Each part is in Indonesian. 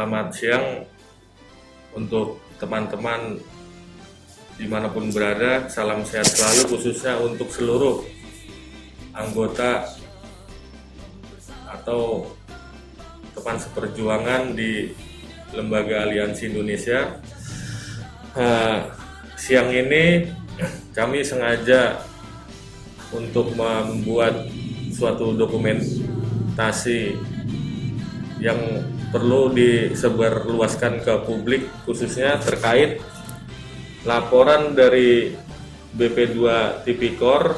Selamat siang untuk teman-teman dimanapun berada. Salam sehat selalu, khususnya untuk seluruh anggota atau teman seperjuangan di Lembaga Aliansi Indonesia. Siang ini kami sengaja untuk membuat suatu dokumentasi yang perlu disebarluaskan ke publik, khususnya terkait laporan dari BP2 Tipikor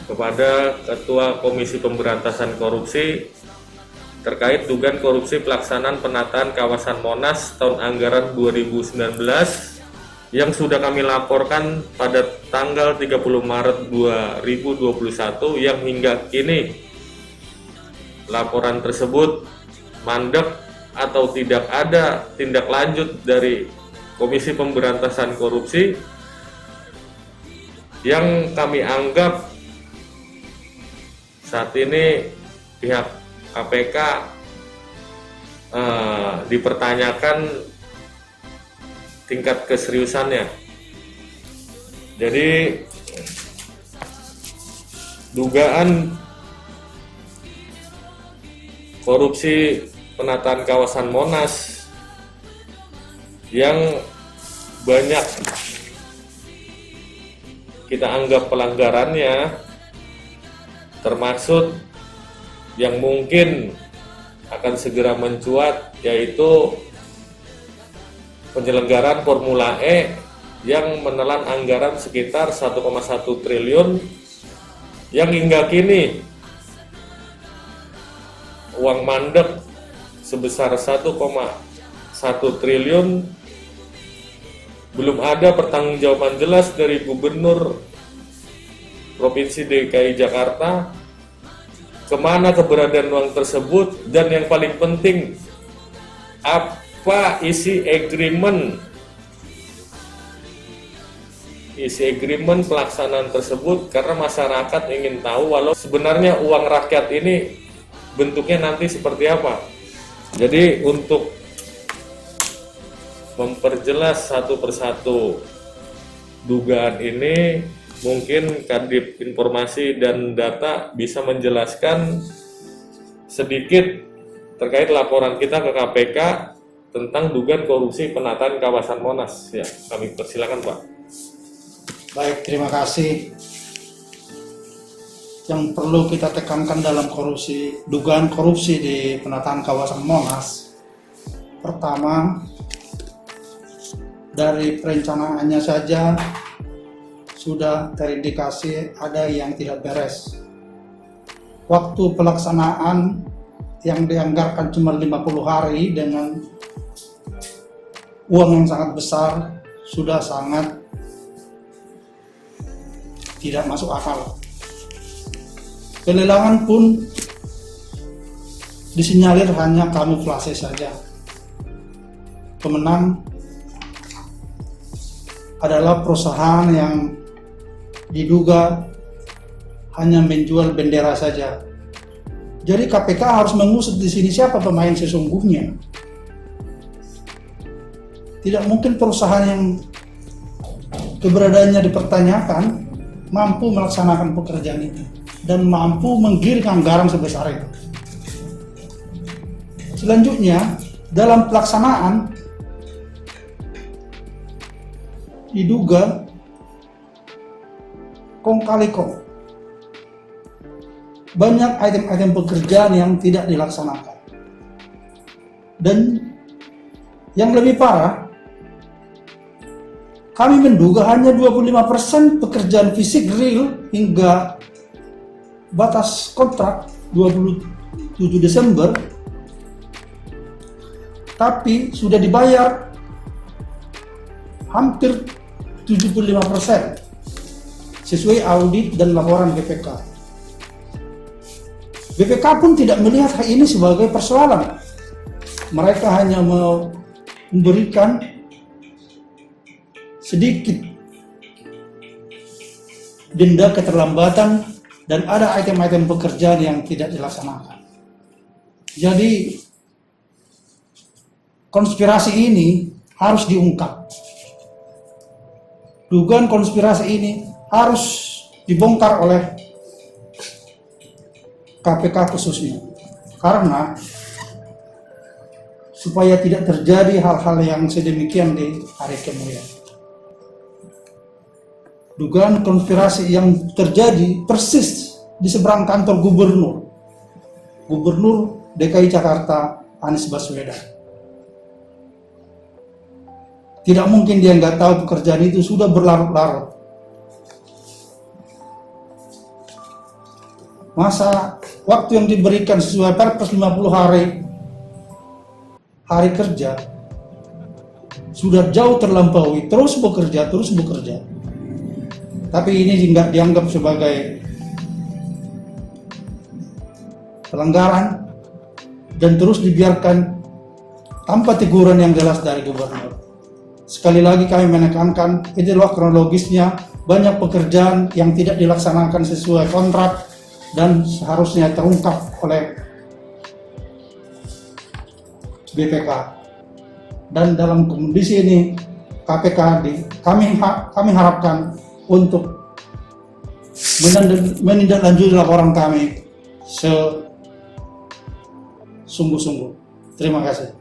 kepada Ketua Komisi Pemberantasan Korupsi terkait dugaan korupsi pelaksanaan penataan kawasan Monas tahun anggaran 2019 yang sudah kami laporkan pada tanggal 30 Maret 2021 yang hingga kini laporan tersebut mandek atau tidak ada tindak lanjut dari Komisi Pemberantasan Korupsi yang kami anggap saat ini pihak KPK dipertanyakan tingkat keseriusannya. Jadi dugaan korupsi penataan kawasan Monas yang banyak kita anggap pelanggarannya, termasuk yang mungkin akan segera mencuat, yaitu penyelenggaraan Formula E yang menelan anggaran sekitar 1,1 triliun yang hingga kini uang mandek sebesar 1,1 triliun belum ada pertanggungjawaban jelas dari Gubernur Provinsi DKI Jakarta kemana keberadaan uang tersebut, dan yang paling penting apa isi agreement pelaksanaan tersebut, karena masyarakat ingin tahu walau sebenarnya uang rakyat ini bentuknya nanti seperti apa. Jadi untuk memperjelas satu persatu dugaan ini, mungkin Kadif Informasi dan Data bisa menjelaskan sedikit terkait laporan kita ke KPK tentang dugaan korupsi penataan kawasan Monas. Ya, kami persilakan Pak. Baik, terima kasih. Yang perlu kita tekankan dalam dugaan korupsi di penataan kawasan Monas, pertama, dari perencanaannya saja sudah terindikasi ada yang tidak beres. Waktu pelaksanaan yang dianggarkan cuma 50 hari dengan uang yang sangat besar sudah sangat tidak masuk akal. Pelelangan pun disinyalir hanya kamuflase saja. Pemenang adalah perusahaan yang diduga hanya menjual bendera saja. Jadi KPK harus mengusut di sini siapa pemain sesungguhnya. Tidak mungkin perusahaan yang keberadaannya dipertanyakan mampu melaksanakan pekerjaan itu dan mampu menggiring anggaran sebesar itu. Selanjutnya, dalam pelaksanaan diduga kong kali kong banyak item-item pekerjaan yang tidak dilaksanakan. Dan yang lebih parah, kami menduga hanya 25% pekerjaan fisik real hingga batas kontrak 27 Desember, tapi sudah dibayar hampir 75% sesuai audit dan laporan BPK. BPK pun tidak melihat hal ini sebagai persoalan. Mereka hanya memberikan sedikit denda keterlambatan dan ada item-item pekerjaan yang tidak dilaksanakan. Jadi konspirasi ini harus diungkap. Dugaan konspirasi ini harus dibongkar oleh KPK khususnya. Karena supaya tidak terjadi hal-hal yang sedemikian di hari kemudian. Dugaan konspirasi yang terjadi persis di seberang kantor Gubernur DKI Jakarta Anies Baswedan. Tidak mungkin dia nggak tahu pekerjaan itu sudah berlarut-larut. Masa waktu yang diberikan sesuai Perpres 50 hari kerja sudah jauh terlampaui, terus bekerja. Tapi ini nggak dianggap sebagai pelanggaran dan terus dibiarkan tanpa teguran yang jelas dari gubernur. Sekali lagi kami menekankan, itulah kronologisnya, banyak pekerjaan yang tidak dilaksanakan sesuai kontrak dan seharusnya terungkap oleh BPK. Dan dalam kondisi ini KPK kami harapkan untuk menindaklanjuti laporan kami sesungguh-sungguh. Terima kasih.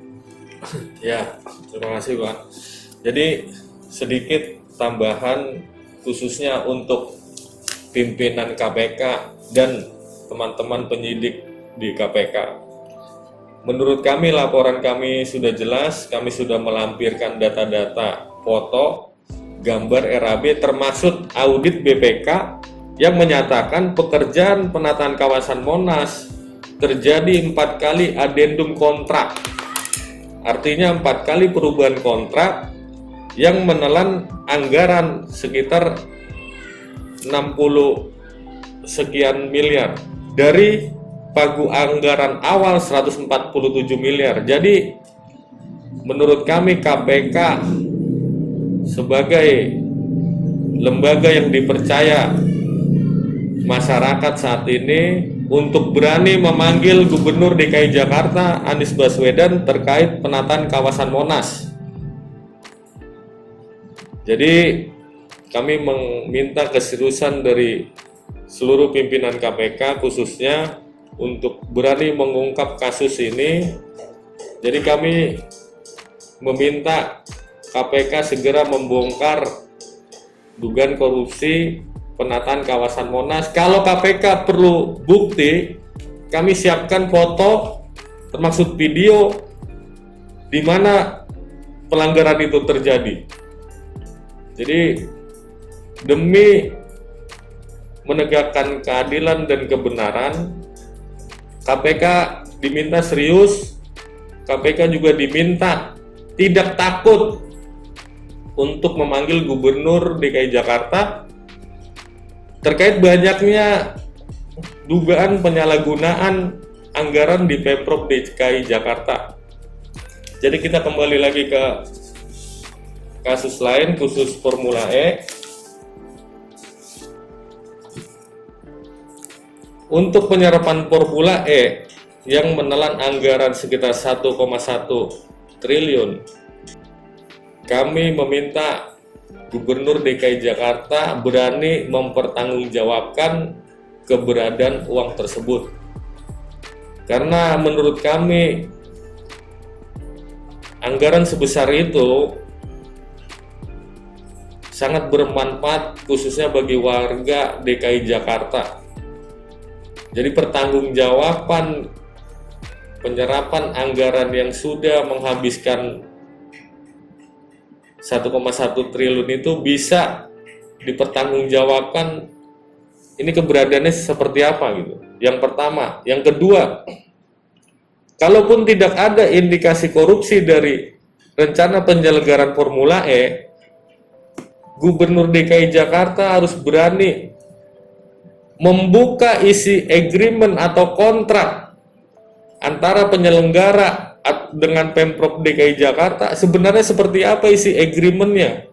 Ya, terima kasih Pak. Jadi sedikit tambahan khususnya untuk pimpinan KPK dan teman-teman penyidik di KPK. Menurut kami laporan kami sudah jelas, kami sudah melampirkan data-data, foto, gambar RAB termasuk audit BPK yang menyatakan pekerjaan penataan kawasan Monas terjadi 4 kali adendum kontrak. Artinya 4 kali perubahan kontrak yang menelan anggaran sekitar 60 sekian miliar dari pagu anggaran awal 147 miliar. Jadi menurut kami KPK sebagai lembaga yang dipercaya masyarakat saat ini untuk berani memanggil Gubernur DKI Jakarta Anies Baswedan terkait penataan kawasan Monas. Jadi kami meminta keseriusan dari seluruh pimpinan KPK khususnya untuk berani mengungkap kasus ini. Jadi kami meminta KPK segera membongkar dugaan korupsi penataan kawasan Monas. Kalau KPK perlu bukti, kami siapkan foto termasuk video di mana pelanggaran itu terjadi. Jadi demi menegakkan keadilan dan kebenaran, KPK diminta serius, KPK juga diminta tidak takut untuk memanggil Gubernur DKI Jakarta terkait banyaknya dugaan penyalahgunaan anggaran di Pemprov DKI Jakarta. Jadi kita kembali lagi ke kasus lain, khusus Formula E. Untuk penyerapan Formula E yang menelan anggaran sekitar 1,1 triliun, kami meminta Gubernur DKI Jakarta berani mempertanggungjawabkan keberadaan uang tersebut. Karena menurut kami anggaran sebesar itu sangat bermanfaat khususnya bagi warga DKI Jakarta. Jadi pertanggungjawaban penyerapan anggaran yang sudah menghabiskan 1,1 triliun itu bisa dipertanggungjawabkan ini keberadaannya seperti apa gitu. Yang pertama, yang kedua, kalaupun tidak ada indikasi korupsi dari rencana penyelenggaraan Formula E, Gubernur DKI Jakarta harus berani membuka isi agreement atau kontrak antara penyelenggara dengan Pemprov DKI Jakarta. Sebenarnya seperti apa isi agreementnya?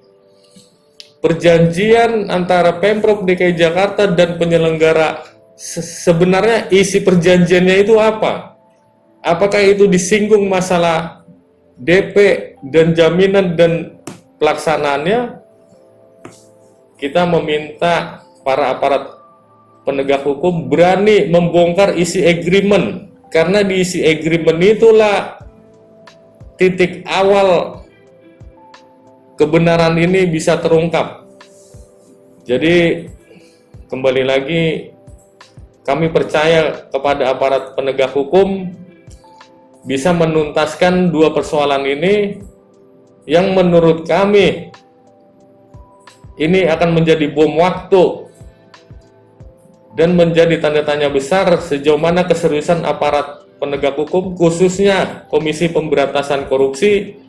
Perjanjian antara Pemprov DKI Jakarta dan penyelenggara, sebenarnya isi perjanjiannya itu apa? Apakah itu disinggung masalah DP dan jaminan dan pelaksanaannya, kita meminta para aparat penegak hukum berani membongkar isi agreement, karena di isi agreement itulah titik awal kebenaran ini bisa terungkap. Jadi kembali lagi, kami percaya kepada aparat penegak hukum bisa menuntaskan dua persoalan ini yang menurut kami ini akan menjadi bom waktu dan menjadi tanda tanya besar sejauh mana keseriusan aparat penegak hukum, khususnya Komisi Pemberantasan Korupsi,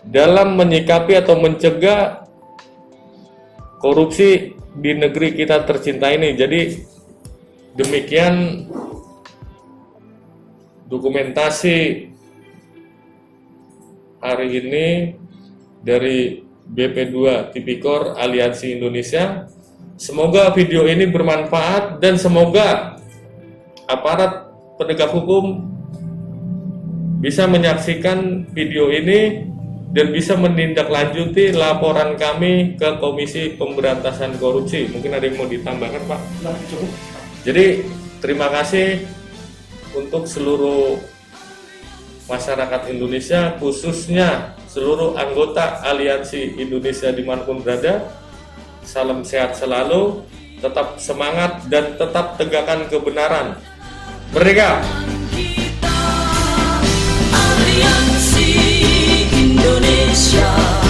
dalam menyikapi atau mencegah korupsi di negeri kita tercinta ini. Jadi demikian dokumentasi hari ini dari BP2 Tipikor Aliansi Indonesia. Semoga video ini bermanfaat dan semoga aparat penegak hukum bisa menyaksikan video ini dan bisa menindaklanjuti laporan kami ke Komisi Pemberantasan Korupsi. Mungkin ada yang mau ditambahkan, Pak? Nah, cukup. Jadi terima kasih untuk seluruh masyarakat Indonesia, khususnya seluruh anggota Aliansi Indonesia dimanapun berada. Salam sehat selalu, tetap semangat dan tetap tegakkan kebenaran. Merdeka! Aliansi Indonesia.